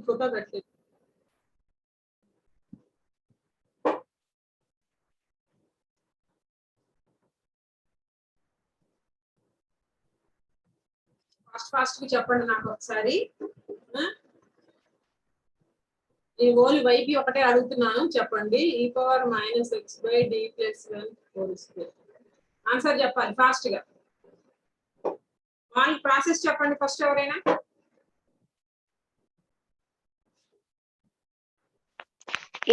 Photo పెట్టలేదు. Fast గా చెప్పండి నాకు ఒకసారి. ఈ ఓన్లీ వైపీ ఒకటే అడుగుతున్నాను, చెప్పండి. e power minus x by d plus 1 whole square. Answer చెప్పాలి ఫాస్ట్ గా. వాళ్ళ ప్రాసెస్ చెప్పండి ఫస్ట్ ఎవరైనా.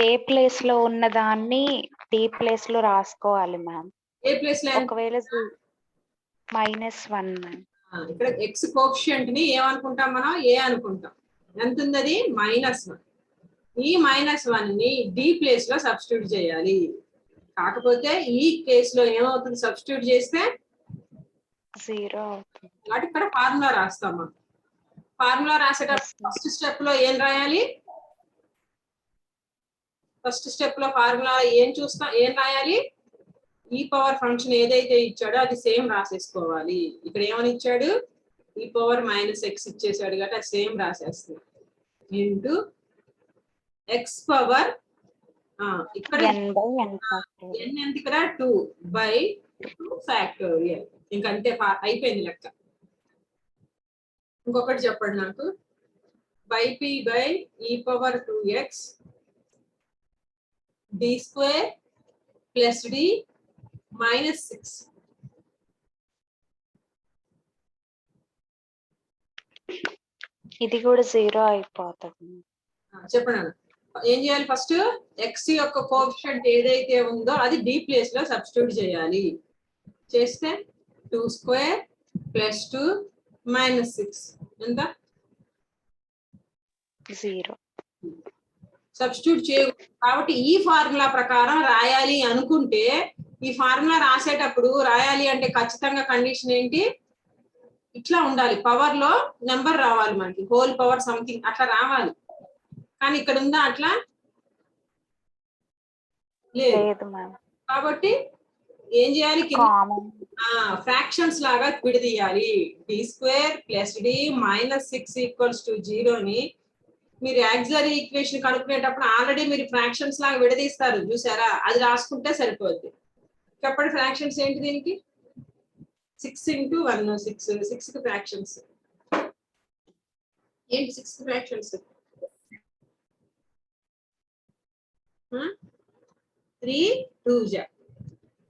ఏ ప్లేస్ లో ఉన్న దాన్ని డి ప్లేస్ లో రాసుకోవాలి మ్యామ్. ఏ ప్లేస్ లో? ఒకవేళ -1 మ్యామ్. ఇక్కడ ఎక్స్ కోఎఫిషియంట్ ని ఏమనుకుంటాం మనం? ఏ అనుకుంటాం. ఎంత ఉంది అది? -1. ఈ -1 ని డి ప్లేస్ లో సబ్స్టిట్యూట్ చేయాలి. కాకపోతే ఈ కేసులో ఏమవుతుంది? సబ్స్టిట్యూట్ చేస్తే 0 అవుతుంది. కాబట్టి ఇక్కడ ఫార్ములా రాస్తాం మనం. ఫార్ములా రాసేటప్పుడు ఫస్ట్ స్టెప్ లో ఏం రాయాలి? ఫస్ట్ స్టెప్ లో ఫార్ములా ఏం రాయాలి? ఈ పవర్ ఫంక్షన్ ఏదైతే ఇచ్చాడో అది సేమ్ రాసేసుకోవాలి. ఇక్కడ ఏమని ఇచ్చాడు? ఈ పవర్ -x ఇచ్చేసాడు కాబట్టి అది సేమ్ రాసేస్తుంది. ఇంటూ ఎక్స్ పవర్ ఇక్కడ n ఎంత? ఇక్కడ 2/2 ఫ్యాక్టోరియల్. ఇంకంతే, అయిపోయింది లెక్క. ఇంకొకటి చెప్పండి నాకు. p by e power 2x d square plus d -6. ఇది కూడా 0 అయిపోతుంది. చెప్పండి. ఏం చేయాలి? ఫస్ట్ ఎక్స్ యొక్క కోఎఫిషియంట్ ఏదైతే ఉందో అది డి ప్లేస్ లో సబ్స్టిట్యూట్ చేయాలి. చేస్తే 2 స్క్వేర్ ప్లస్ 2 -6 ఎంత? 0. సబ్స్టిట్యూట్ కాబట్టి ఈ ఫార్ములా ప్రకారం రాయాలి అనుకుంటే, ఈ ఫార్ములా రాసేటప్పుడు రాయాలి అంటే ఖచ్చితంగా కండిషన్ ఏంటి? ఇట్లా ఉండాలి. పవర్ లో నెంబర్ రావాలి మనకి, హోల్ పవర్ సంథింగ్ అట్లా రావాలి. కానీ ఇక్కడ ఉందా అట్లా? లేదు. కాబట్టి ఏం చేయాలి? ఫ్రాక్షన్స్ లాగా విడదీయాలి. డి స్క్వేర్ ప్లస్ డి -6 = 0 ని మీరు యాక్సిలరీ ఈక్వేషన్ కనుక్కునేటప్పుడు ఆల్రెడీ మీరు ఫ్రాక్షన్స్ లాగా విడదీస్తారు చూసారా? అది రాసుకుంటే సరిపోద్ది. చెప్పండి ఫ్రాక్షన్స్ ఏంటి దీనికి? 6 × 1 6 కి ఫ్రాక్షన్స్ ఏంటి? 6 ఫ్రాక్షన్స్ 3 2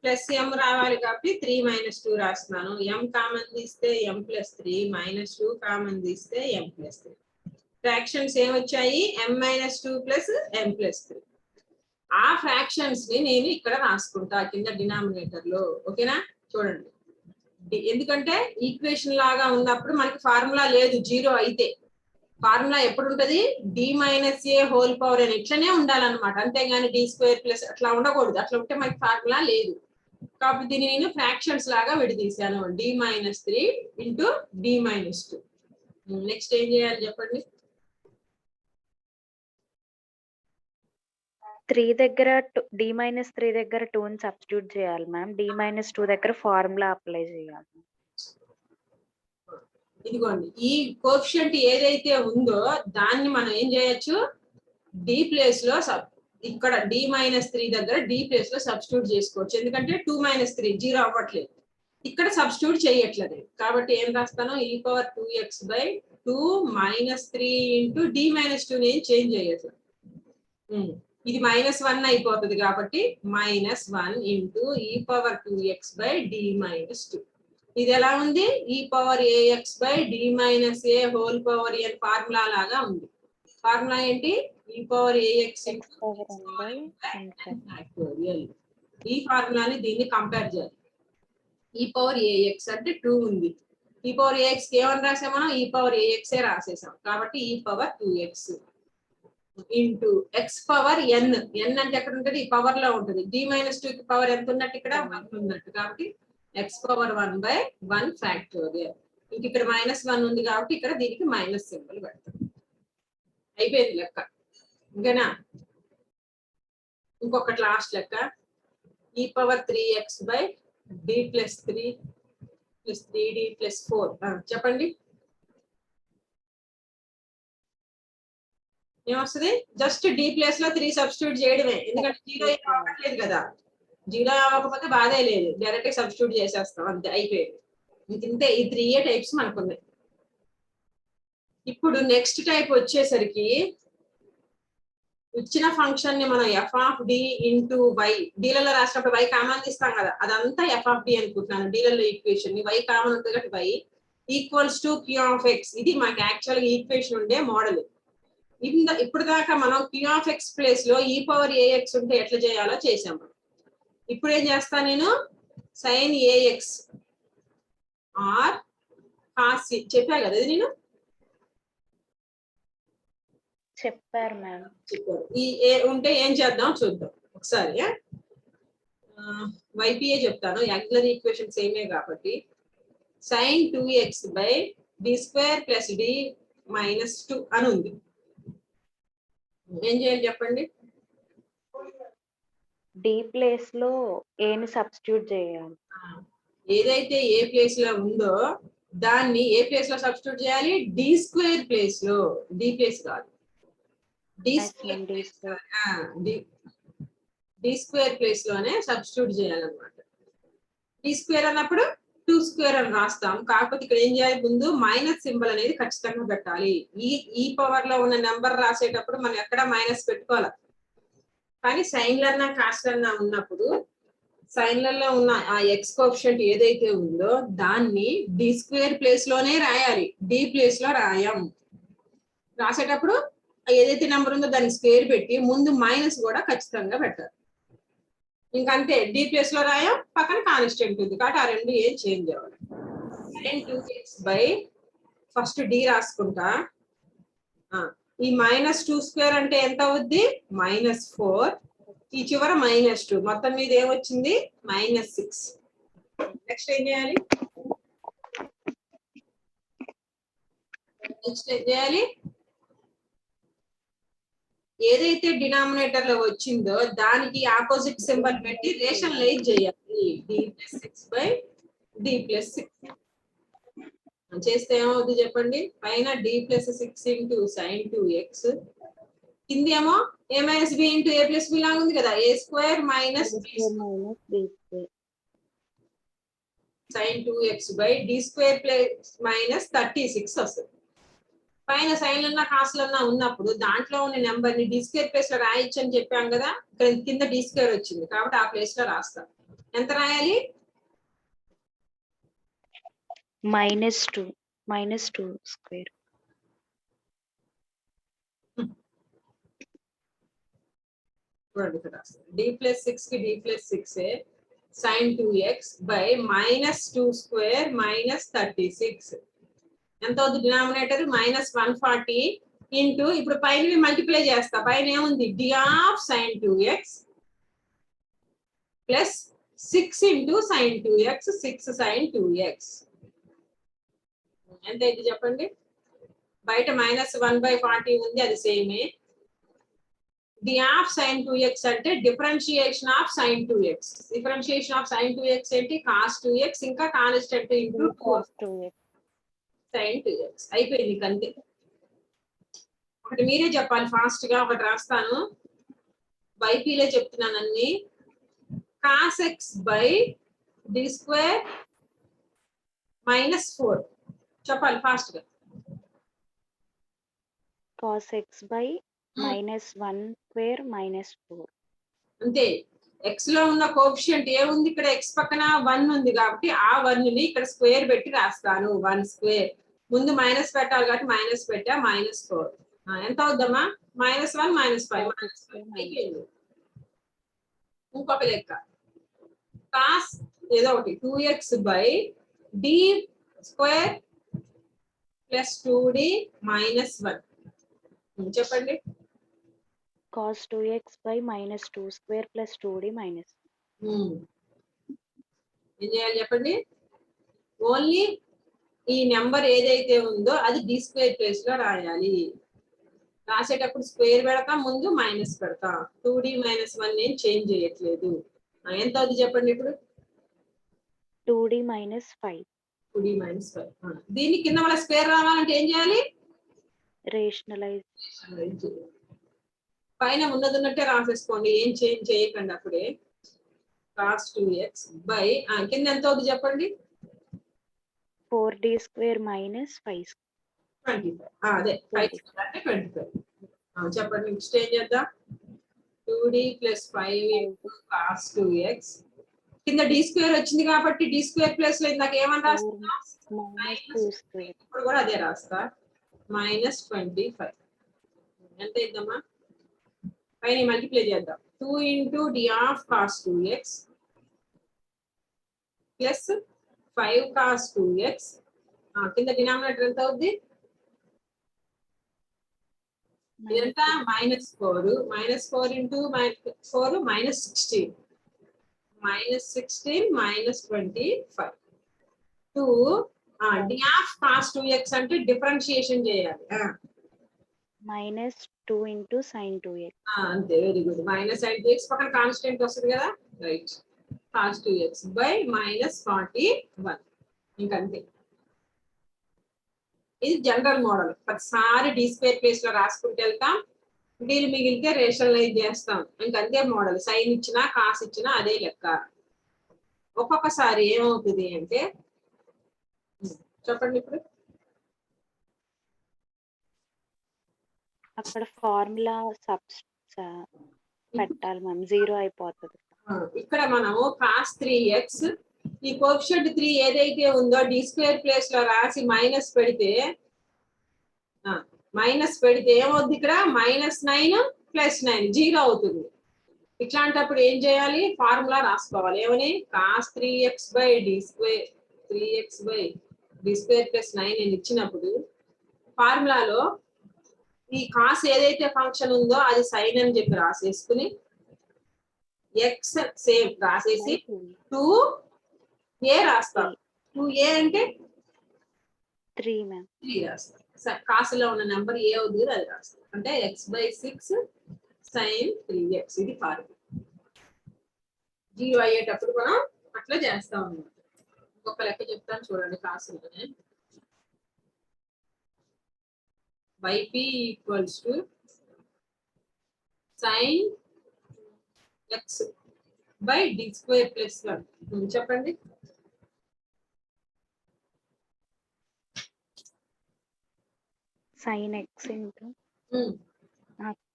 ప్లస్ m రావాలి కాబట్టి 3 - 2 రాస్తున్నాను. m కామన్ తీస్తే m + 3 -2 కామన్ తీస్తే m + 3. ఫ్రాక్షన్స్ ఏమొచ్చాయి? m - 2 + m + 3. ఆ ఫ్రాక్షన్స్ ని నేను ఇక్కడ రాసుకుంటా కింద డినామినేటర్ లో. ఓకేనా? చూడండి, ఎందుకంటే ఈక్వేషన్ లాగా ఉన్నప్పుడు మనకి ఫార్ములా లేదు 0 అయితే. ఫార్ములా ఎప్పుడు ఉంటది? d - a హోల్ పవర్ అని ఇట్లనే ఉండాలన్నమాట. అంతేగాని d స్క్వేర్ ప్లస్ అట్లా ఉండకూడదు. అట్లా ఉంటే మనకి ఫార్ములా లేదు. కాబట్టి దీన్ని నేను ఫ్రాక్షన్స్ లాగా విడదీశాను. d - 3 × d - 2. నెక్స్ట్ ఏం చేయాలి చెప్పండి? 3 దగ్గర d - 3 దగ్గర 2 ని సబ్స్టిట్యూట్ చేయాలి మ్యామ్. d - 2 దగ్గర ఫార్ములా అప్లై చేయాలి. ఇదిగోండి, ఈ కోఎఫిషియంట్ ఏదైతే ఉందో దాన్ని మనం ఏం చేయొచ్చు? డి ప్లేస్ లో ఇక్కడ d - 3 దగ్గర d ప్లేస్ లో సబ్స్టిట్యూట్ చేసుకోవచ్చు. ఎందుకంటే 2 - 3 0 అవ్వట్లేదు. ఇక్కడ సబ్స్టిట్యూట్ చేయట్లేదు. కాబట్టి ఏం రాస్తాను? e పవర్ 2x/2 - 3 × d - 2 నేను చేంజ్ చేయట్లేదు. ఇది -1 అయిపోతుంది కాబట్టి -1 × e పవర్ 2x/d - 2. ఇది ఎలా ఉంది? e power ax/d - a whole power n formula లాగా ఉంది. ఫార్ములా ఏంటి? e power ax factorial. ఈ ఫార్ములాని దీన్ని కంపేర్ చేయాలి. e పవర్ ax అంటే 2 ఉంది. e పవర్ ax కి ఏమని రాసాం మనం? e power ax రాసేసాం. కాబట్టి e power 2x into x power n. n అంటే ఎక్కడ ఉంటుంది? ఈ పవర్ లో ఉంటుంది. d - 2 కి పవర్ ఎంత ఉన్నట్టు? ఇక్కడ 1 ఉన్నట్టు. కాబట్టి x పవర్ 1/1 ఫ్యాక్టోరియల్. ఇంక ఇక్కడ -1 ఉంది కాబట్టి ఇక్కడ దీనికి మైనస్ సింబల్ పెడతాం. అయిపోయింది లెక్క. ఇంకేనా? ఇంకొకటి లాస్ట్ లెక్క. e power 3x/d + 3 + 3d + 4. చెప్పండి. ఏమొస్తుంది? జస్ట్ డి ప్లేస్ లో 3 సబ్స్టిట్యూట్ చేయడమే, ఎందుకంటే జీరో ఏం అవ్వట్లేదు కదా. జీరో అవ్వకపోతే బాధే లేదు, డైరెక్ట్ సబ్స్టిట్యూట్ చేసేస్తాం అంతే, అయిపోయింది. ఇంతే, ఈ 3 టైప్స్ మనకున్నాయి. ఇప్పుడు నెక్స్ట్ టైప్ వచ్చేసరికి ఇచ్చిన ఫంక్షన్ ని మనం F of D into Y, డీలలో రాసినప్పుడు వై కామన్ తీస్తాం కదా, అదంతా ఎఫ్ ఆఫ్ డి అనుకుంటున్నాను. డీలలో ఈక్వేషన్ ని వై కామన్ ఉంటుంది కాబట్టి y equals to q of x, ఇది మనకి యాక్చువల్ గా ఈక్వేషన్ ఉండే మోడల్. ఇప్పుడు దాకా మనం క్యూ ఆఫ్ ఎక్స్ ప్లేస్ లో ఈ పవర్ ఏఎక్స్ ఉంటే ఎట్లా చేయాలో చేసాము. ఇప్పుడు ఏం చేస్తా నేను, sine a x or cos c చెప్పా కదా, ఇది నేను చెప్పారు మ్యామ్. చెప్పారు. ఈ ఏ ఉంటే ఏం చేద్దాం చూద్దాం ఒకసారి. వైపీఏ చెప్తాను, యాక్చువల్ ఈక్వేషన్ సేమే కాబట్టి. Sine 2x by d square plus d minus 2 అని ఉంది. ఏం చేయాలి చెప్పండి? డి ప్లేస్ లో ఏని సబ్స్టిట్యూట్ చేయాలి. ఏదైతే ఏ ప్లేస్ లో ఉందో దాన్ని ఏ ప్లేస్ లో సబ్స్టిట్యూట్ చేయాలి? డి స్క్వేర్ ప్లేస్ లో, డి ప్లేస్ కాదు, డి స్క్వేర్ ప్లేస్ లోనే సబ్స్టిట్యూట్ చేయాలన్నమాట. డి స్క్వేర్ అన్నప్పుడు 2 స్క్వేర్ అని రాస్తాం, కాకపోతే ఇక్కడ ఏం చేయాలి, ముందు మైనస్ సింబల్ అనేది ఖచ్చితంగా పెట్టాలి. ఈ పవర్ లో ఉన్న నెంబర్ రాసేటప్పుడు మనం ఎక్కడ మైనస్ పెట్టుకోవాలి, కానీ సైన్లన్నా కాస్ట్లన్నా ఉన్నప్పుడు సైన్లలో ఉన్న ఆ ఎక్స్ కోఎఫిషియంట్ ఏదైతే ఉందో దాన్ని డి స్క్వేర్ ప్లేస్ లోనే రాయాలి, డి ప్లేస్ లో రాయం. రాసేటప్పుడు ఏదైతే నెంబర్ ఉందో దాన్ని స్క్వేర్ పెట్టి ముందు మైనస్ కూడా ఖచ్చితంగా పెట్టాలి. ఇంకంతే, డి ప్లేస్ లో రాయం, పక్కన కాన్స్టెంట్ ఉంది కాబట్టి ఆ రెండు ఏం చేంజ్ అవ్వాలి. Sign 2x by first D రాసుకుంటా, ఈ మైనస్ 2 స్క్వేర్ అంటే ఎంత అవుద్ది? -4, ఈ చివర -2, మొత్తం మీద ఏమొచ్చింది? -6. నెక్స్ట్ ఏం చేయాలి? ఏదైతే డినామినేటర్ లో వచ్చిందో దానికి ఆపోజిట్ సింబల్ పెట్టి రేషన్ లైజ్ చేయాలి. d+6 బై d+6 చేస్తే ఏమవుతుంది చెప్పండి? పైన d+6 ఇంటూ సైన్ 2x, కింది ఏమో a minus b into a plus b లాగా ఉంది కదా, a square minus sine 2x by d square plus minus 36 వస్తుంది. పైన సైన్లన్నా కాస్ట్లన్నా ఉన్నప్పుడు దాంట్లో ఉన్న నెంబర్ ని డి స్క్వేర్ ప్లేస్ లో రాయొచ్చు అని చెప్పాం కదా, ఇక్కడ కింద డి స్క్వేర్ వచ్చింది కాబట్టి ఆ ప్లేస్ లో రాస్తాం. ఎంత రాయాలి? -2 స్క్వేర్. d+6 కి d+6 sin 2x by -2 square minus 36 ఎంత అవుతుంది? డినామినేటర్ -140 ఇంటూ, ఇప్పుడు పైన మల్టిప్లై చేస్తా, పైన ఏముంది? d of sin 2x plus 6 into sin 2x, 6 sin 2x ఎంత అయింది చెప్పండి? బయట -1/40 ఉంది, అది సేమే. d ఆఫ్ sin 2x అంటే differentiation of sin 2x. Differentiation of sin 2x ఏంటి? cos 2x ఇంకా కాన్స్టెంట్ ఇంటూ 2 sin 2x. అయిపోయింది అంతే. ఒకటి మీరే చెప్పాలి ఫాస్ట్ గా, ఒకటి రాస్తాను, వైపీలో చెప్తున్నాను అన్ని. cos x by d square -4 చెప్పాలి ఫాస్ట్ గా. cos x బై -1 స్క్వేర్ -4 అంతే. ఎక్స్ లో ఉన్న కోఎఫిషియంట్ ఏముంది? ఇక్కడ ఎక్స్ పక్కన 1 ఉంది కాబట్టి ఆ 1 ని ఇక్కడ స్క్వేర్ పెట్టి రాస్తాను, 1 స్క్వేర్. ముందు మైనస్ పెట్టాలి కాబట్టి మైనస్ పెట్టా, -4 ఎంత అవుద్దమ్మా? -1 -5 ఇంకొక లెక్క, కాస్ ఏదో ఒకటి 2x by d square plus 2d -1 చెప్పండి. cos 2x by -2 square plus 2d minus. ఏం చేయాలి చెప్పండి? ఓన్లీ ఈ నెంబర్ ఏదైతే ఉందో అది డి స్క్వేర్ ప్లేస్ లో రాయాలి. రాసేటప్పుడు స్క్వేర్ పెడతాం, ముందు మైనస్ పెడతాం. 2d -1 నేను చేంజ్ చేయట్లేదు. ఎంత అవుతుంది చెప్పండి ఇప్పుడు? 2d -5. 2d -5. దీని కింద మన స్క్వేర్ రావాలంటే ఏం చేయాలి? రేషనలైజ్. పైన ఉన్నట్టే రాసేసుకోండి, ఏం చేంజ్ చేయకండి అప్పుడే. cos 2x బై కింద ఎంత అవుతుంది చెప్పండి. 4d square minus 5 25. అదే 5 అంటే 25. చెప్పండి నెక్స్ట్ ఏం చేద్దాం. 2d + 5 cos 2x కింద d స్క్వేర్ వచ్చింది కాబట్టి d స్క్వేర్ ప్లస్ లో ఇందాక ఏమని రాస్తున్నా ఇప్పుడు కూడా అదే రాస్తా -25. ఎంత ఇద్దామా పైన మల్టిప్లై చేద్దాం. 2 × d of cos 2x plus 5 cos 2x కింద డినామినేటర్ ఎంత అవుద్ది ఇదంతా -4 -4 × -4 -16 -16 -25 2 d of cos 2x అంటే డిఫరెన్షియేషన్ చేయాలి. -2 × sin 2x అంతే, వెరీ గుడ్. sin 2x పక్కన కాన్స్టెంట్ వస్తుంది కదా, రైట్. cos 2x బై -41 ఇంకంతే. ఇది జనరల్ మోడల్. ప్రతిసారి d స్క్వేర్ ప్లేస్ లో రాసుకుంటూ వెళ్తాం, డీలు మిగిలితే రేషనలైజ్ చేస్తాం. ఇంకంతే మోడల్. సైన్ ఇచ్చినా కాస్ ఇచ్చినా అదే లెక్క. ఒక్కొక్కసారి ఏమవుతుంది అంటే చెప్పండి ఇప్పుడు. అక్కడ ఫార్ములా పెట్టాలి మ్యామ్, 0 అయిపోతుంది. ఇక్కడ మనము cos 3x ఈ కోఎఫిషియంట్ 3 ఏదైతే ఉందో d స్క్వేర్ ప్లేస్ లో రాసి మైనస్ పెడితే ఏమవుతుంది ఇక్కడ -9 + 9 0 అవుతుంది. ఇట్లాంటప్పుడు ఏం చేయాలి, ఫార్ములా రాసుకోవాలి. ఏమని cos 3x / d square 3x / d square + 9 అని ఇచ్చినప్పుడు ఫార్ములాలో ఈ కాస్ ఏదైతే ఫంక్షన్ ఉందో అది సైన్ అని చెప్పి రాసేసుకుని ఎక్స్ సేమ్ రాసేసి 2a రాస్తాం. 2a అంటే 3 మ్యామ్. 3 రాస్తాం. కాసులో ఉన్న నెంబర్ ఏ అవుతుంది అది రాస్తాం. అంటే x/6 sin 3x ఇది ఫార్ములా. 0 అయ్యేటప్పుడు మనం అట్లా చేస్తాం అన్నమాట. ఇంకొక లెక్క చెప్తాను చూడండి కాసులోనే. yp = sin x / d square + 1 చెప్పండి. sin x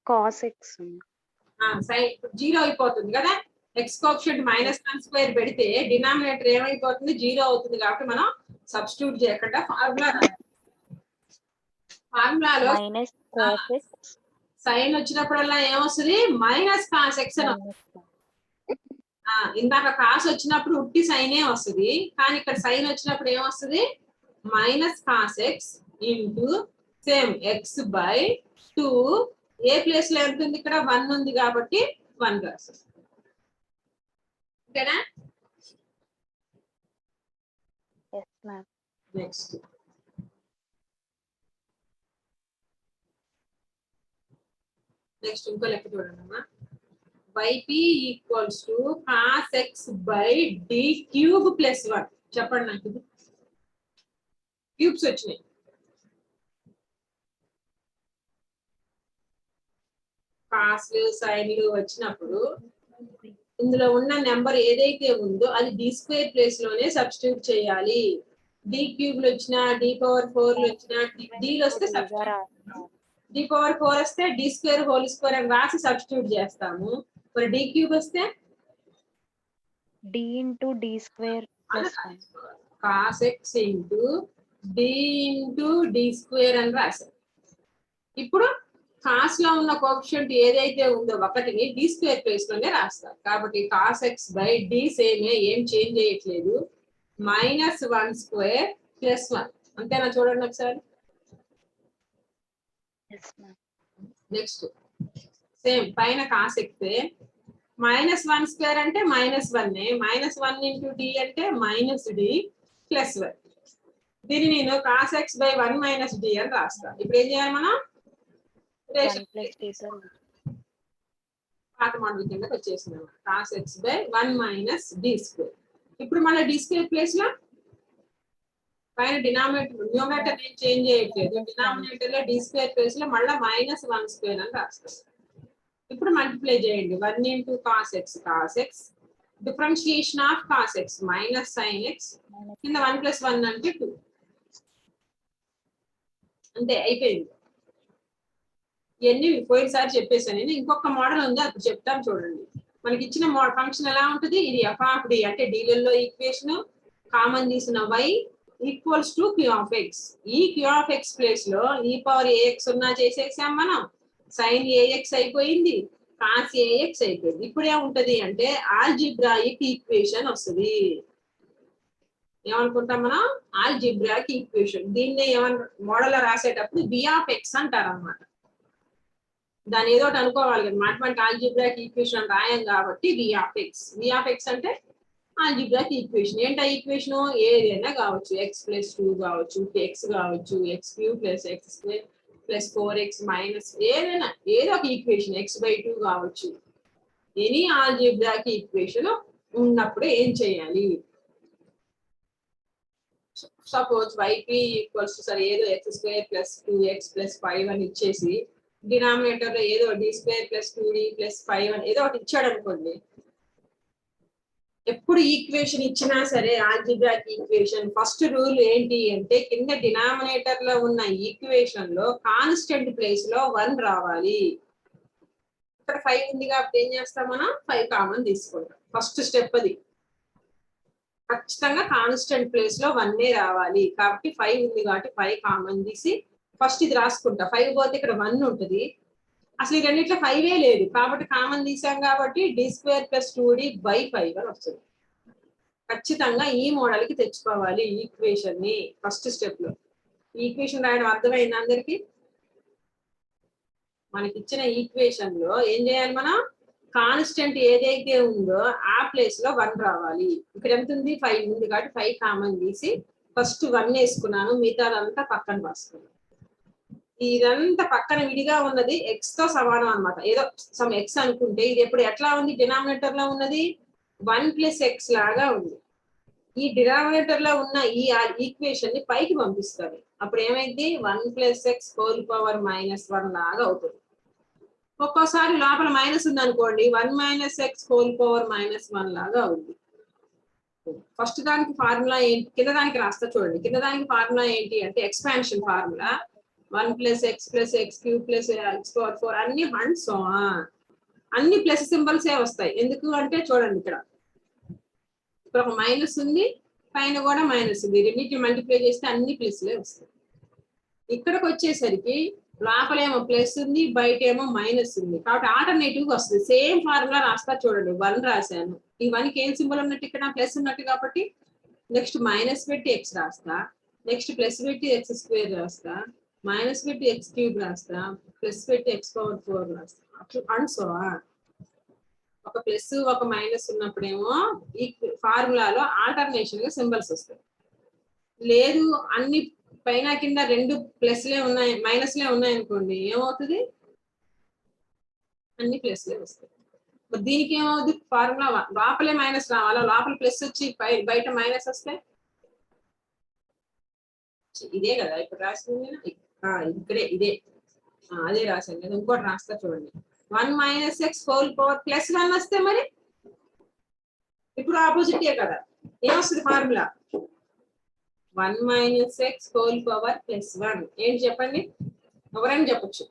cos x sin 0 అయిపోతుంది కదా. x కోఎఫిషియంట్ -1² పెడితే డినామినేటర్ ఏమైపోతుంది 0 అవుతుంది. కాబట్టి మనం సబ్స్టిట్యూట్ చేయకుండా ఫార్ములాలో సైన్ వచ్చినప్పుడల్లా ఏమొస్తుంది -cos x అని. ఇందాక కాస్ వచ్చినప్పుడు ఉట్టి సైనే వస్తుంది, కానీ ఇక్కడ సైన్ వచ్చినప్పుడు ఏమొస్తుంది -cos x సేమ్ x/2. ఏ ప్లేస్ లో ఎంత ఉంది ఇక్కడ 1 ఉంది కాబట్టి 1 రాస్తుంది. ఓకేనా. నెక్స్ట్ ఇంకో లెక్క చూడండి అమ్మా. yp = cos x / d³ + 1 చెప్పండి. నాకు ఇది క్యూబ్స్ వచ్చినాయి. కాస్లు సైన్లు వచ్చినప్పుడు ఇందులో ఉన్న నెంబర్ ఏదైతే ఉందో అది d స్క్వేర్ ప్లేస్ లోనే సబ్స్టిట్యూట్ చేయాలి. d³ వచ్చినా d⁴ వచ్చినా dలు వస్తే d⁴ వస్తే d² అని రాసి సబ్స్టిట్యూట్ చేస్తాము. మరి d³ వస్తే d × d² + 1 cos x × d అని రాశారు. ఇప్పుడు కాస్ లో ఉన్న కోఎఫిషియంట్ ఏదైతే ఉందో ఒకటిని d స్క్వేర్ ప్లేస్ లోనే రాస్తారు. కాబట్టి cos x / d సేమే, ఏం చేంజ్ చేయట్లేదు. -1² + 1 అంతేనా. చూడండి ఒకసారి. నెక్స్ట్ సేమ్ పైన cos x -1² అంటే -1 -1 × d అంటే -d + 1. దీన్ని నేను cos x / 1 - d అని రాస్తాను. ఇప్పుడు ఏం చేయాలి మనం పాత మోడల్ కిందకి వచ్చేసింది. cos x / 1 - d². ఇప్పుడు మళ్ళీ d స్క్వేర్ ప్లేస్ లో పైన న్యూమరేటర్ నేను చేంజ్ చేయట్లేదు. డినామినేటర్ లో d స్క్వేర్ ప్లేస్ లో మళ్ళీ -1² అని రాస్తాను. ఇప్పుడు మల్టిప్లై చేయండి 1 into cos x differentiation of cos x minus sin x కింద 1 + 1 అంటే 2 అంతే అయిపోయింది. ఇవన్నీ పోయినసారి చెప్పేసాను నేను. ఇంకొక మోడల్ ఉంది అది చెప్తాను చూడండి. మనకి ఇచ్చిన ఫంక్షన్ ఎలా ఉంటుంది, ఇది f of d అంటే డీలలో ఈక్వేషన్, కామన్ తీసిన y equals to q of x. ఈ q of x ప్లేస్ లో e పవర్ ax ఉన్నా చేసేసాం మనం, sin ax అయిపోయింది, cos ax అయిపోయింది. ఇప్పుడు ఏముంటది అంటే ఆల్జిబ్రాయిక్ ఈక్వేషన్ వస్తుంది. ఏమనుకుంటాం మనం, ఆల్జిబ్రాయిక్ ఈక్వేషన్. దీన్నే ఏమన్నా మోడల్ రాసేటప్పుడు v of x అంటారు అన్నమాట. దాని ఏదో ఒకటి అనుకోవాలి కదా, మాథమెటికల్ ఆల్జిబ్రాయిక్ ఈక్వేషన్ రాయం కాబట్టి v of x. v of x అంటే ఆల్జిబ్రాయిక్ ఈక్వేషన్. ఏంటి ఆ ఈక్వేషన్? ఏదైనా కావచ్చు, x + 2 కావచ్చు, x కావచ్చు, x³ + x² + 4x మైనస్ ఏదైనా ఏదో ఒక ఈక్వేషన్, x/2 కావచ్చు. ఎనీ ఆల్జిబ్రాయిక్ ఈక్వేషన్ ఉన్నప్పుడు ఏం చేయాలి? సపోజ్ yp ఈక్వల్స్ సరే ఏదో x² + 2x + 5 అని ఇచ్చేసి డినామినేటర్ లో ఏదో d² + 2d + 5 అని ఏదో ఒకటి ఇచ్చాడు అనుకోండి. ఎప్పుడు ఈక్వేషన్ ఇచ్చినా సరే ఆల్జిబ్రాయిక్ ఈక్వేషన్ ఫస్ట్ రూల్ ఏంటి అంటే కింద డినామినేటర్ లో ఉన్న ఈక్వేషన్ లో కాన్స్టెంట్ ప్లేస్ లో 1 రావాలి. ఇక్కడ 5 ఉంది కాబట్టి ఏం చేస్తాం మనం, 5 కామన్ తీసుకుంటాం. ఫస్ట్ స్టెప్ అది. ఖచ్చితంగా కాన్స్టెంట్ ప్లేస్ లో 1 రావాలి కాబట్టి 5 ఉంది కాబట్టి 5 కామన్ తీసి ఫస్ట్ ఇది రాసుకుంటా. 5 పోతే ఇక్కడ 1 ఉంటుంది. అసలు ఈ రెండిట్లో 5 లేదు కాబట్టి కామన్ తీసాం కాబట్టి d² + 2d/5 అని వస్తుంది. ఖచ్చితంగా ఈ మోడల్ కి తెచ్చుకోవాలి ఈక్వేషన్ ని ఫస్ట్ స్టెప్ లో. ఈక్వేషన్ రాయడం అర్థమైంది అందరికి? మనకి ఇచ్చిన ఈక్వేషన్ లో ఏం చేయాలి మనం, కాన్స్టెంట్ ఏదైతే ఉందో ఆ ప్లేస్ లో 1 రావాలి. ఇక్కడ ఎంత ఉంది, 5 ఉంది కాబట్టి 5 కామన్ తీసి ఫస్ట్ 1 వేసుకున్నాను, మిగతాదంతా పక్కన రాసుకున్నాను. ఇదంతా పక్కన విడిగా ఉన్నది x తో సమానం అన్నమాట. ఏదో సమ్ x అనుకుంటే ఇది ఎప్పుడు ఎట్లా ఉంది, డినామినేటర్ లో ఉన్నది 1 + x లాగా ఉంది. ఈ డినామినేటర్ లో ఉన్న ఈ ఈక్వేషన్ ని పైకి పంపిస్తారు. అప్పుడు ఏమైంది, 1 + x హోల్ పవర్ -1 లాగా అవుతుంది. ఒక్కోసారి లోపల మైనస్ ఉంది అనుకోండి, 1 - x హోల్ పవర్ -1 లాగా అవుతుంది. ఫస్ట్ దానికి ఫార్ములా ఏంటి, కింద దానికి రాస్తా చూడండి. కింద దానికి ఫార్ములా ఏంటి అంటే expansion formula 1 + x + x³ + x⁴ అన్ని హండ్స్ అన్ని ప్లస్ సింబల్స్ వస్తాయి. ఎందుకు అంటే చూడండి ఇక్కడ ఒక మైనస్ ఉంది, పైన కూడా మైనస్ ఉంది. రెండింటిని మల్టిప్లై చేస్తే అన్ని ప్లస్లే వస్తాయి. ఇక్కడికి వచ్చేసరికి లోపలేమో ప్లస్ ఉంది, బయట ఏమో మైనస్ ఉంది కాబట్టి ఆల్టర్నేటివ్ వస్తుంది. సేమ్ ఫార్ములా రాస్తా చూడండి. 1 రాశాను, ఈ 1కి ఏం సింబల్ ఉన్నట్టు, ఇక్కడ ప్లస్ ఉన్నట్టు కాబట్టి నెక్స్ట్ మైనస్ పెట్టి x రాస్తా, నెక్స్ట్ ప్లస్ పెట్టి x² రాస్తా, మైనస్ పెట్టి x³ రాస్తా, ప్లస్ పెట్టి x⁴ రాస్తా. అట్లా ఒక ప్లస్ ఒక మైనస్ ఉన్నప్పుడేమో ఈ ఫార్ములాలో ఆల్టర్నేషన్ గా సింబల్స్ వస్తాయి. లేదు అన్ని పైన కింద 2 ప్లస్లే ఉన్నాయి మైనస్లే ఉన్నాయి అనుకోండి, ఏమవుతుంది, అన్ని ప్లస్లే వస్తాయి. మరి దీనికి ఏమవుతుంది, ఫార్ములా లోపలే మైనస్ రావాలా, లోపల ప్లస్ వచ్చి బయట మైనస్ వస్తే ఇదే కదా ఇప్పుడు రాసింది. ఇక్కడే ఇదే అదే రాశాను కదా. ఇంకోటి రాస్తా చూడండి. 1 - x హోల్ పవర్ +1 వస్తే మరి ఇప్పుడు ఆపోజిటే కదా, ఏమొస్తుంది ఫార్ములా 1 - x హోల్ పవర్ +1. ఏంటి చెప్పండి, ఎవరైనా చెప్పొచ్చు.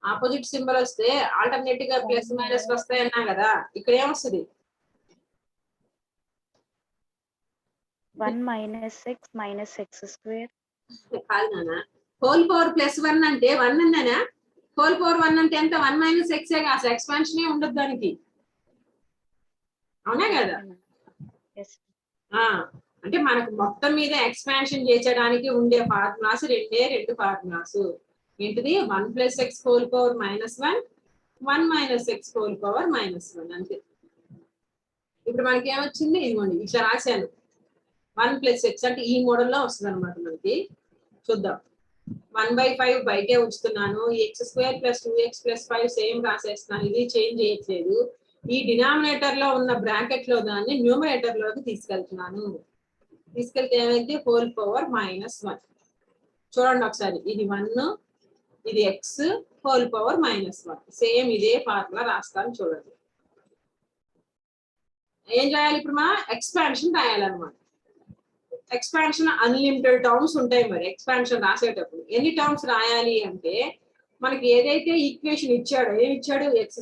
ఆపోజిట్ సింబల్ వస్తే ఆల్టర్నేటివ్ గా ప్లస్ మైనస్ వస్తాయి అన్నా కదా, ఇక్కడ ఏమొస్తుంది 1 - x - x². కాదు నాన్న, హోల్ పవర్ +1 అంటే 1 ఉందనా, హోల్ పవర్ 1 అంటే ఎంత, 1 - x అసలు ఎక్స్పాన్షన్ ఉండదు దానికి, అవునా కదా? అంటే మనకు మొత్తం మీద ఎక్స్పాన్షన్ చేసేయడానికి ఉండే ఫార్ములాస్ రెండు ఫార్ములాస్. ఏంటిది, 1 + x whole power -1, 1 - x whole power -1 అంతే. ఇప్పుడు మనకి ఏమొచ్చింది, ఇదిగోండి ఇట్లా రాశాను. 1 + x అంటే ఈ మోడల్లో వస్తుంది అనమాట మనకి. చూద్దాం. 1/5 బయటే ఉంచుతున్నాను, x² + 2x + 5 సేమ్ రాసేస్తున్నాను, ఇది చేంజ్ చేయట్లేదు. ఈ డినామినేటర్ లో ఉన్న బ్రాకెట్ లో దాన్ని న్యూమరేటర్ లోకి తీసుకెళ్తున్నాను. తీసుకెళ్తే ఏమైతే హోల్ పవర్ -1. చూడండి ఒకసారి, ఇది 1, ఇది ఎక్స్ హోల్ పవర్ -1. సేమ్ ఇదే ఫార్ములా రాస్తాను చూడండి. ఏం చేయాలి ఇప్పుడు మా ఎక్స్పాన్షన్ రాయాలన్నమాట. ఎక్స్పాన్షన్ అన్లిమిటెడ్ టర్మ్స్ ఉంటాయి. మరి ఎక్స్పాన్షన్ రాసేటప్పుడు ఎన్ని టర్మ్స్ రాయాలి అంటే మనకి ఏదైతే ఈక్వేషన్ ఇచ్చాడో ఏమి ఇచ్చాడు x²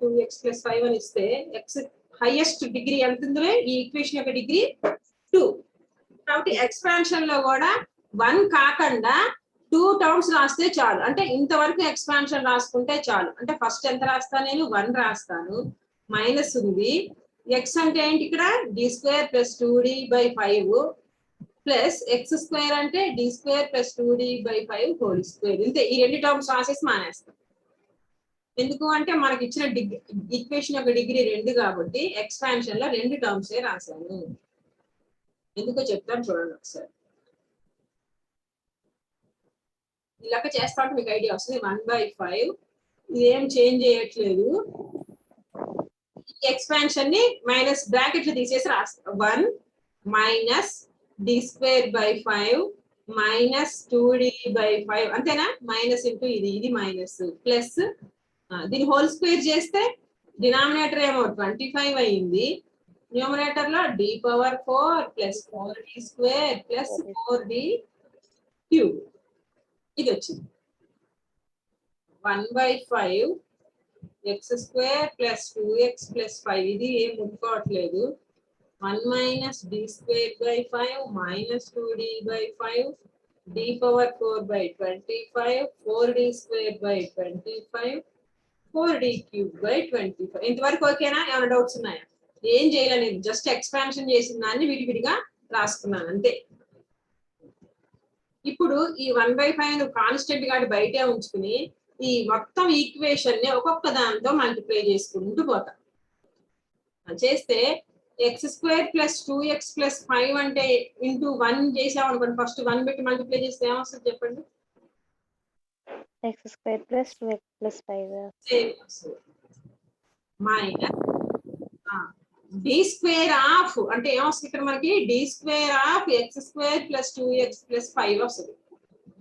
2x + 5 అని ఇస్తే ఎక్స్ హైయెస్ట్ డిగ్రీ ఎంత ఉందో ఈ ఈక్వేషన్ యొక్క డిగ్రీ 2. కాబట్టి ఎక్స్పాన్షన్ లో కూడా 1 కాకుండా 2 టర్మ్స్ రాస్తే చాలు. అంటే ఇంతవరకు ఎక్స్పాన్షన్ రాసుకుంటే చాలు. అంటే ఫస్ట్ ఎంత రాస్తాను నేను 1 రాస్తాను, మైనస్ ఉంది, x అంటే ఏంటి ఇక్కడ d² + 2d/5 ప్లస్ x² అంటే d² + 2d/5 హోల్ స్క్వేర్. ఇంతే. ఈ రెండు టర్మ్స్ రాసేసి మానేస్తాం. ఎందుకు అంటే మనకి ఇచ్చిన ఈక్వేషన్ యొక్క డిగ్రీ 2 కాబట్టి ఎక్స్పాన్షన్ లో 2 టర్మ్స్ రాశాను. ఎందుకో చెప్తాను చూడండి ఒకసారి. ఈ లెక్క చేస్తా ఉంటే మీకు ఐడియా వస్తుంది. 1/5 ఇదేం చేంజ్ చేయట్లేదు. ఎక్స్పాన్షన్ ని మైనస్ బ్రాకెట్ లో తీసేసి రాస్తాం. 1 మైనస్ d²/5 మైనస్ 2d/5 అంతేనా. మైనస్ ఇంటూ ఇది మైనస్ ప్లస్ దీని హోల్ స్క్వేర్ చేస్తే డినామినేటర్ ఏమో 25 అయింది, న్యూమరేటర్ లో d⁴ plus 4d² plus 4d³ ఇది వచ్చింది. 1/5 x² + 2x + 5 ఇది ఏం ముట్టుకోవట్లేదు. 1 minus d²/5 minus 2d/5 d⁴/25 4d²/25 4d³/25. ఇంతవరకు ఓకేనా? ఏమైనా డౌట్స్ ఉన్నాయా? ఏం చేయలేదు, జస్ట్ ఎక్స్పాన్షన్ చేసిన దాన్ని విడివిడిగా రాసుకున్నాను అంతే. ఇప్పుడు ఈ 1/5 కాన్స్టెంట్ గా బయటే ఉంచుకుని ఈ మొత్తం ఈక్వేషన్ ని ఒక్కొక్క దాంతో మల్టిప్లై చేసుకుంటూ పోతాం. చేస్తే x² + 2x + 5 అంటే ఇంటూ 1 చేసాం అనుకోండి. ఫస్ట్ 1 పెట్టి మల్టిప్లై చేస్తే ఏమొస్తుంది చెప్పండి? x² + 2x + 5 సేమ్ వస్తుంది. మైనస్ d² ఆఫ్ అంటే ఏమొస్తుంది ఇక్కడ మనకి d² ఆఫ్ x² + 2x + 5 వస్తుంది.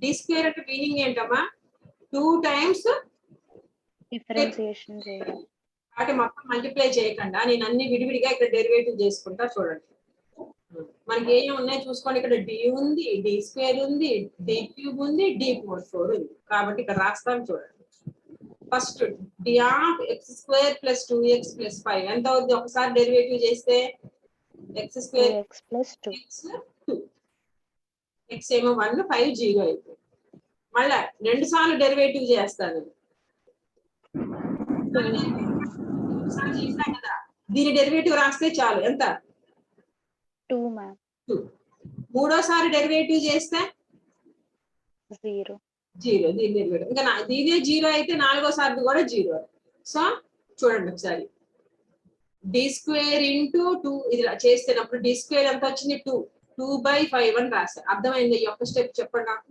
d² అంటే మీనింగ్ ఏంటమ్మా? 2 టైమ్స్ డిఫరెన్షియేషన్ చేయాలి. అంటే మొత్తం మల్టిప్లై చేయకుండా నేను అన్ని విడివిడిగా ఇక్కడ డెరివేటివ్ చేసుకుంటా చూడండి. మనకి ఏమి ఉన్నాయి చూసుకోండి. ఇక్కడ d ఉంది, d² ఉంది, d³ ఉంది, d⁴ ఉంది. కాబట్టి ఇక్కడ రాస్తాను చూడండి. First d of x² + 2x + 5 ఎంత అవుతుంది? ఒకసారి డెరివేటివ్ చేస్తే x² x + 2 x ఏమో 1 5 0 అయిపోయింది. మళ్ళా 2 సార్లు డెరివేటివ్ చేస్తాను. కదా దీని డెరివేటివ్ రాస్తే చాలు. ఎంత? 2 మ్యామ్. 2. మూడోసారి డెరివేటివ్ చేస్తే 0. దీని డెరివేటివ్ ఇంకా దీనే 0 అయితే నాలుగోసారి కూడా 0. సో చూడండి ఒకసారి d² × 2 ఇది చేస్తున్నప్పుడు d² ఎంత వచ్చింది? 2. 2/5 అని రాశారు. అర్థమైంది? ఈ ఒక్క స్టెప్ చెప్పండి నాకు.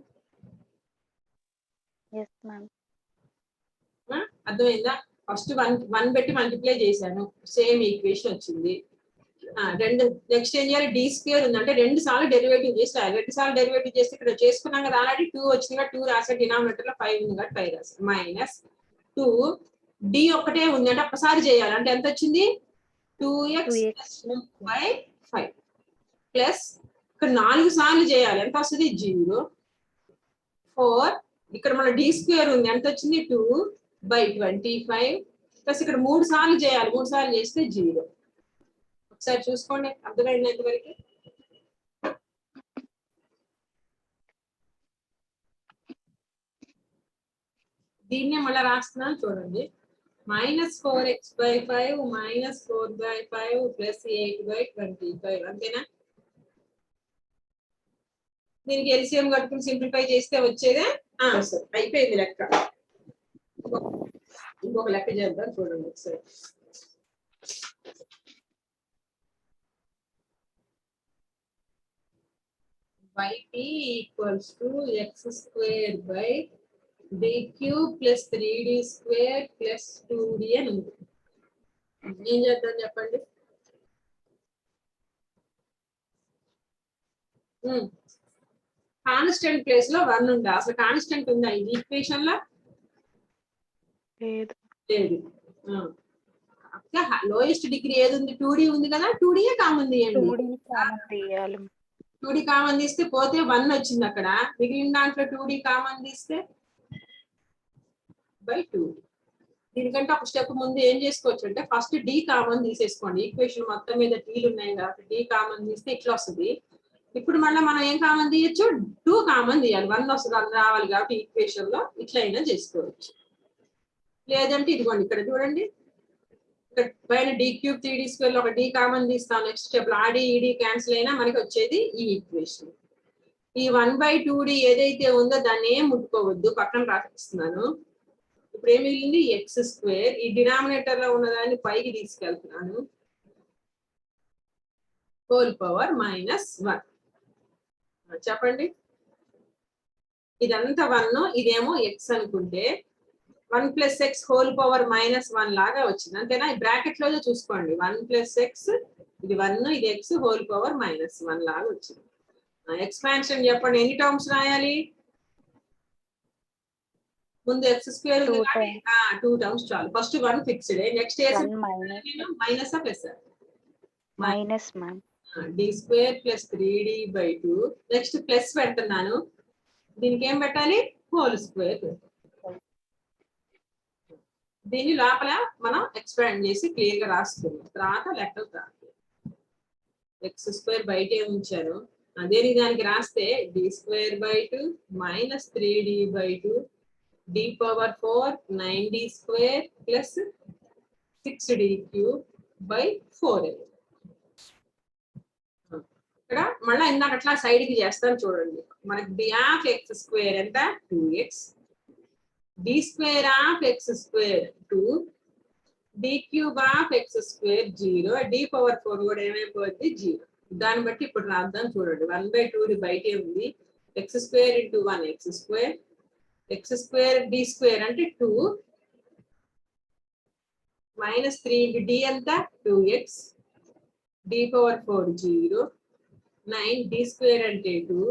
అర్థమైందా? ఫస్ట్ 1 పెట్టి మల్టిప్లై చేశాను, సేమ్ ఈక్వేషన్ వచ్చింది. నెక్స్ట్ ఏం చేయాలి? d² ఉంది అంటే 2 సార్లు డెరివేటివ్ చేస్తారు. 2 సార్లు డెరివేటివ్ చేస్తే ఇక్కడ చేసుకున్నాం కదా ఆల్రెడీ 2 వచ్చింది కదా 2 రాసే, డినామినేటర్ లో 5 ఉంది కదా 5 రాసే, మైనస్ 2 d ఒకటే ఉంది అంటే ఒకసారి చేయాలి. అంటే ఎంత వచ్చింది? 2x + 2/5 ప్లస్ ఇక్కడ 4 సార్లు చేయాలి. ఎంత వస్తుంది? 0. 4 ఇక్కడ మన d² ఉంది ఎంత వచ్చింది? 2/25 ప్లస్ ఇక్కడ 3 సార్లు చేయాలి. 3 సార్లు చేస్తే 0. ఒకసారి చూసుకోండి అర్థమైంది ఎంతవరకు? దీన్నే మళ్ళీ రాస్తున్నాను చూడండి. -4x/5 -4/5 ప్లస్ 8/25 అంతేనా? దీనికి ఎల్సిఎం కట్టుకుని సింప్లిఫై చేస్తే వచ్చేదే ఆన్సర్. అయిపోయింది లెక్క. ఇంకొక లెక్క చేద్దాం చూడండి ఒకసారి. yp = x² + 3d² + 2d అని ఉంది. ఏం చేద్దాం చెప్పండి? కాన్స్టెంట్ ప్లేస్ లో 1 ఉందా? అసలు కాన్స్టెంట్ ఉందా ఈ ఈక్వేషన్ లో? లేదు. లేదు. లోయెస్ట్ డిగ్రీ ఏది ఉంది? 2D ఉంది కదా, 2D కామన్ తీయండి. 2D కామన్ తీయాలి. 2D కామన్ తీస్తే పోతే 1 వచ్చింది అక్కడ, మిగిలిన దాంట్లో 2D కామన్ తీస్తే బై 2. దీనికంటే ఒక స్టెప్ ముందు ఏం చేసుకోవచ్చు అంటే ఫస్ట్ డి కామన్ తీసేసుకోండి. ఈక్వేషన్ మొత్తం మీద టీలు ఉన్నాయి కాబట్టి డి కామన్ తీస్తే ఇట్లా వస్తుంది. ఇప్పుడు మళ్ళీ మనం ఏం కామన్ తీయచ్చు? 2 కామన్ తీయాలి. 1 వస్తుంది రావాలి కాబట్టి ఈక్వేషన్ లో ఇట్లా అయినా చేసుకోవచ్చు. లేదంటే ఇదిగోండి ఇక్కడ చూడండి, ఇక్కడ పైన d³ 3d² లో ఒక డి కామన్ తీస్తాం. నెక్స్ట్ స్టెప్ లో ఆడి ఈడి క్యాన్సిల్ అయినా మనకి వచ్చేది ఈ ఈక్వేషన్. ఈ 1/2d ఏదైతే ఉందో దాన్ని ఏం ముట్టుకోవద్దు, పక్కన రాసిస్తున్నాను. ఇప్పుడు ఏం మిగిలింది? x². ఈ డినామినేటర్ లో ఉన్నదాన్ని పైకి తీసుకెళ్తున్నాను. Whole power -1. చెప్పండి, ఇదంతా 1, ఇదేమో x అనుకుంటే 1 + x హోల్ పవర్ -1 లాగా వచ్చింది అంతేనా? ఈ బ్రాకెట్ లో చూసుకోండి, 1 + x, ఇది 1, ఇది x హోల్ పవర్ -1 లాగా వచ్చింది. ఎక్స్పాన్షన్ చెప్పండి, ఎన్ని టర్మ్స్ రాయాలి? ముందు x² ఉంది కాబట్టి 2 టర్మ్స్ చాలు. First 1 fixed, next minus plus minus ma'am. d² + 3d/2. Next plus పెడుతున్నాను, దీనికి ఏం పెట్టాలి? Whole square. దీని లోపల మనం ఎక్స్పాండ్ చేసి క్లియర్ గా రాసుకున్నాం. తర్వాత లెక్కలు రాదు, x² బయటే ఉంచాను. అదే దానికి రాస్తే d²/2 - 3d/2 d⁴ 9d² + 6d³/4. ఇక్కడ మళ్ళీ ఇందాక అట్లా సైడ్ కి చేస్తాను చూడండి. మనకి d(x²) ఎంత? 2x. d²(x²) 2, d³(x²) 0, d⁴ కూడా ఏమైపోద్ది? 0. దాన్ని బట్టి ఇప్పుడు రాద్దాం చూడండి. 1/2 బయటే ఉంది. x² × 1 x², x² d² అంటే 2 -3 × d ఎంత? 2x, d⁴ 0, 9 d² అంటే 2,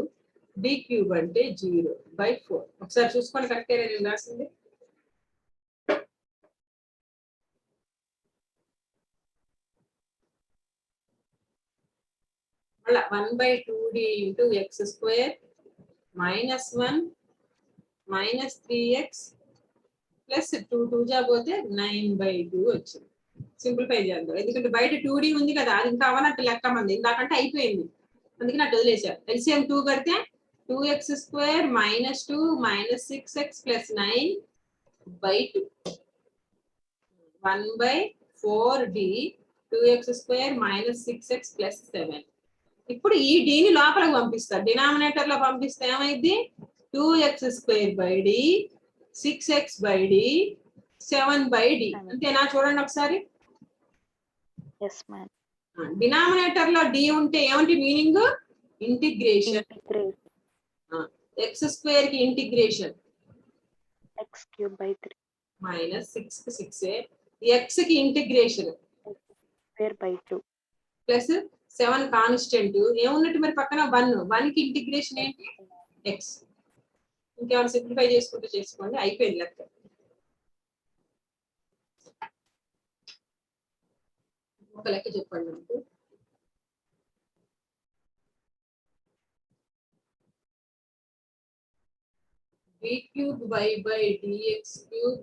d³ అంటే 0/4. ఒకసారి చూసుకోండి, కరెక్టే నేను రాసింది. మళ్ళీ 1/2d × x² -1 -3x ప్లస్ 2 2 జా పోతే 9/2 వచ్చింది. సింప్లిఫై చేద్దాం, ఎందుకంటే బయట 2d ఉంది కదా, అది ఇంకా అవనట్టు లెక్క మంది ఇందాకంటే అయిపోయింది, అందుకని అటు వదిలేశారు. ఎల్సిఎం 2 కడితే 2x² - 2 - 6x + 9/2 1/4d 2x² - 6x + 7. ఇప్పుడు ఈ డీని లోపలికి పంపిస్తారు. డినామినేటర్ లో పంపిస్తే ఏమైంది? 2x²/d 6x/d 7/d. అంతేనా? చూడండి ఒకసారి. డినామినేటర్ లో d ఉంటే ఏమిటి మీనింగ్? ఇంటిగ్రేషన్. x² కి ఇంటిగ్రేషన్ x³ 3 -6 కి 6, x కి ఇంటిగ్రేషన్ x²/2 ప్లస్ 7 కాన్స్టెంట్ ఏమున్నట్టు మరి పక్కన 1 కి ఇంటిగ్రేషన్ ఏంటి? x. ఇంకేమైనా సింప్లిఫై చేసుకుంటూ చేసుకోండి, అయిపోయింది లెక్క. ఒక లెక్క చెప్పండి నాకు. d³y/dx³ -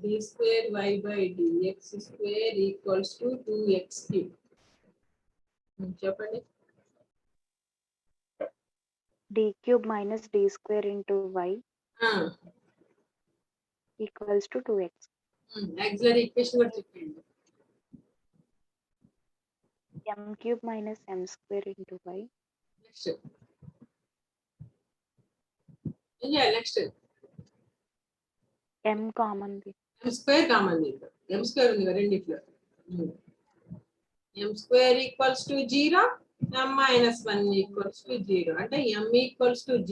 d²y/dx² = 2x³. చెప్పండి. d³ - d² × y = 2x. Auxiliary equation కూడా చెప్పండి. m³ - m² × y. నెక్స్ట్ ఏం చేయాలి? Next m common m² common తీద్దాం. m² ఉంది కదా రెండిట్లో. m² = 0, m - 1 = 0. అంటే m =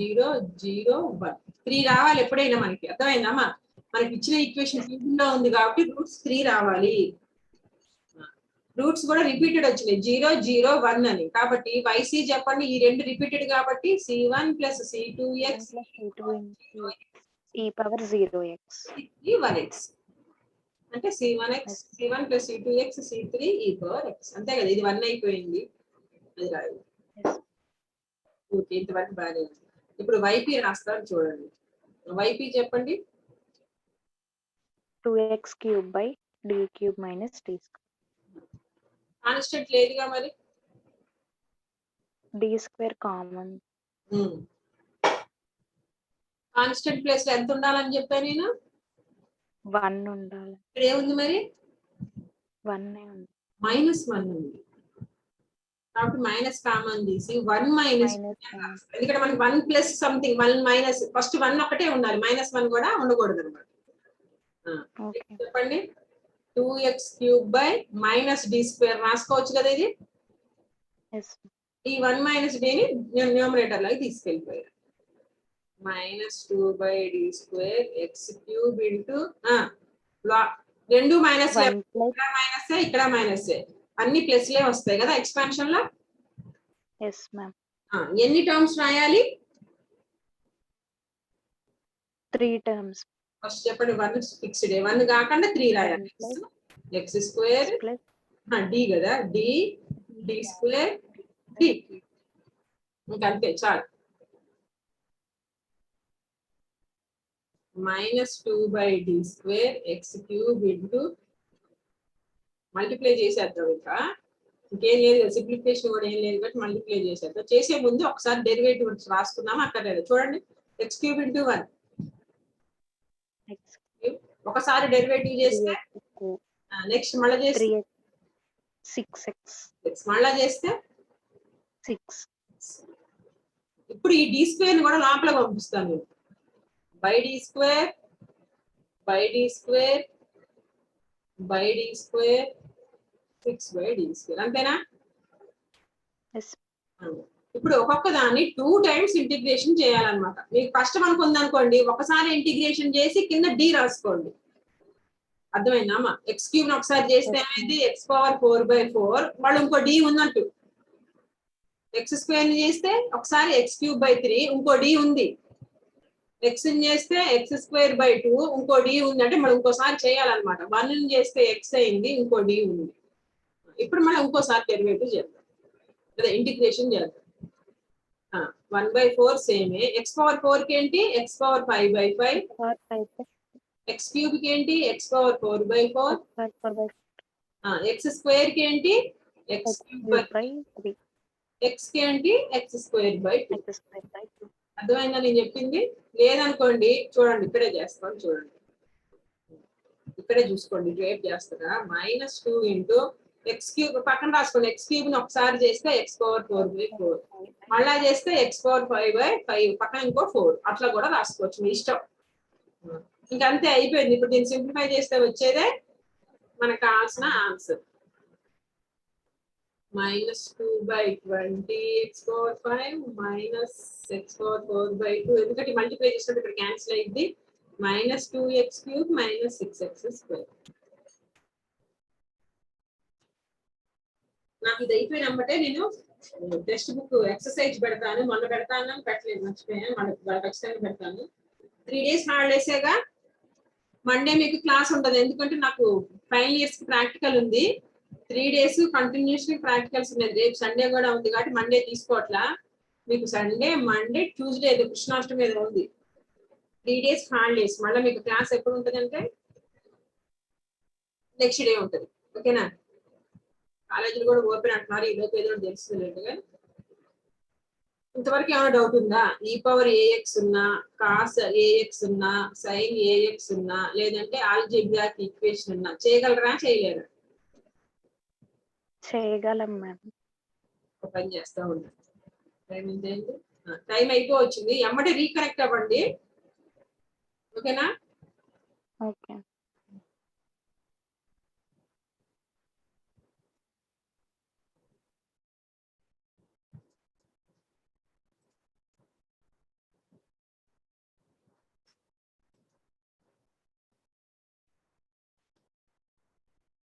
0 0 1 3 రావాలి ఎప్పుడైనా మనకి. అర్థమైందమ్మా? మనకి ఇచ్చిన ఈక్వేషన్ లో ఉంది కాబట్టి రూట్స్ 3 రావాలి. రూట్స్ కూడా రిపీటెడ్ వచ్చినాయి, 0 0 1 అని. కాబట్టి YC చెప్పండి, ఈ రెండు రిపీటెడ్ కాబట్టి C1 + C2x e⁻0x. 1x. అంటే c1x c1 + c2x c3 e power x అంతే కదా, ఇది 1 అయిపోయింది, అది రాదు. ఓకే, ఇంతవరకు బాగానే ఉంది. ఇప్పుడు yp రాస్తాను చూడండి. yp చెప్పండి. 2x³ - d³ కాన్స్టెంట్ లేదుగా మరి. d² common. కాన్స్టెంట్ ప్లేస్ లో ఎంత ఉండాలని చెప్పాను నేను? 1 ఉండాలి. ఇక్కడ ఏముంది మరి? 1 ఉంది. -1 ఉంది కాబట్టి మైనస్ కామన్ తీసి 1 మైనస్, ఎందుకంటే మనకి 1 ప్లస్ సంథింగ్ 1 మైనస్, ఫస్ట్ 1 ఒకటే ఉండాలి, -1 కూడా ఉండకూడదు అనమాట. చెప్పండి. 2x³ - d² రాసుకోవచ్చు కదా ఇది. ఈ 1 - d ని నేను న్యూమరేటర్ లాగా తీసుకెళ్ళిపోయాను. -2/d² x³ ఇంటూ 2 మైనస్, ఇక్కడ మైనస్, అన్ని ప్లస్లే వస్తాయి కదా ఎక్స్పాన్షన్ లో. ఎన్ని టర్మ్స్ రాయాలి? 3 టర్మ్స్. ఫస్ట్ చెప్పండి. 1 ఫిక్స్డ్, 1 కాకుండా 3 రాయాలి. x² d కదా, d² d, ఇంకంతే చాలు. -2/d² x³ ఇంటూ మల్టిప్లై చేసేద్దాం. ఇంకా ఇంకేం లేదు, సింప్లిఫికేషన్ కూడా ఏం లేదు కాబట్టి మల్టిప్లై చేసేద్దాం. చేసే ముందు ఒకసారి డెరివేటివ్ రాసుకున్నాం అక్కడ చూడండి. x³ ఇంటూ 1, ఒకసారి డెరివేటివ్ చేస్తే నెక్స్ట్ మళ్ళీ చేస్తే 6x, మళ్ళా చేస్తే 6. ఇప్పుడు ఈ d² ని కూడా లోపల పంపిస్తాను. d² 6/d², అంతేనా? ఇప్పుడు ఒక్కొక్క దాన్ని 2 టైమ్స్ ఇంటిగ్రేషన్ చేయాలన్నమాట. మీకు కష్టం అనుకుంది అనుకోండి, ఒకసారి ఇంటిగ్రేషన్ చేసి కింద d రాసుకోండి. అర్థమైందమ్మా? x³ ఒకసారి చేస్తే ఏమైంది? x⁴/4 వాళ్ళు ఇంకో d ఉన్నట్టు. x² ని చేస్తే ఒకసారి x³/3 ఇంకో d ఉంది. x ని చేస్తే x²/2 ఇంకో d ఉంది. అంటే మనం ఇంకోసారి చేయాలన్నమాట. 1 ని చేస్తే x అయింది, ఇంకో d ఉంది. ఇప్పుడు మనం ఇంకోసారి డెరివేటివ్ చేద్దాం లేదా ఇంటిగ్రేషన్ చేద్దాం. 1/4 సేమే, x⁴ కి ఏంటి x⁵/5, x³ కి ఏంటి x⁴/4, x² కి ఏంటి x³ x కి ఏంటి x²/2. అర్థమైందా నేను చెప్పింది? లేదనుకోండి చూడండి, ఇక్కడే చేస్తాను చూడండి, ఇక్కడే చూసుకోండి, రేపు చేస్తారా. -2 ఇంటూ x³ పక్కన రాసుకోండి. x³ ని ఒకసారి చేస్తే x⁴/4, మళ్ళా చేస్తే x⁴/5 పక్కన ఇంకో 4, అట్లా కూడా రాసుకోవచ్చు మీ ఇష్టం. ఇంకంతే అయిపోయింది. ఇప్పుడు దీన్ని సింప్లిఫై చేస్తే వచ్చేదే మనకు కావాల్సిన ఆన్సర్. -2/20 x⁴5 x⁴/4/2, ఎందుకంటే మల్టిప్లై చేసినప్పుడు ఇక్కడ క్యాన్సిల్ అయింది. -2x³ - 6x². నాకు ఇది అయిపోయినమ్మటే నేను టెక్స్ట్ బుక్ ఎక్సర్సైజ్ పెడతాను. మొన్న పెడతాను పెట్టలేదు, మర్చిపోయాను. వాళ్ళకి ఖచ్చితంగా పెడతాను. 3 days హాలిడేసేగా. మండే మీకు క్లాస్ ఉండదు, ఎందుకంటే నాకు ఫైనల్ ఇయర్స్ ప్రాక్టికల్ ఉంది. 3 days కంటిన్యూస్ ప్రాక్టికల్స్ ఉన్నాయి. రేపు సండే కూడా ఉంది కాబట్టి మండే తీసుకోవట్లా. మీకు సండే, మండే, ట్యూస్డే ఏదో కృష్ణాష్టమి ఏదో ఉంది. 3 days హాలిడేస్. మళ్ళీ మీకు క్లాస్ ఎప్పుడు ఉంటుంది అంటే నెక్స్ట్ డే ఉంటుంది. ఓకేనా? కాలేజీలు కూడా ఓపెన్ అంటున్నారు, ఈలోపు ఏదో తెలుస్తుంది. ఇంతవరకు ఏమైనా డౌట్ ఉందా? e⁴ax ఉన్నా, cos ax ఉన్నా, sin ax ఉన్నా, లేదంటే ఆల్జీబ్రాయిక్ ఈక్వేషన్ ఉన్నా చేయగలరా చేయలేరా? చేయగలం మేడం. ఒక పని చేస్తా ఉంటా. టైం అయిపోవచ్చింది, ఎమ్మటే రీకనెక్ట్ అవ్వండి. ఓకేనా? ఓకే.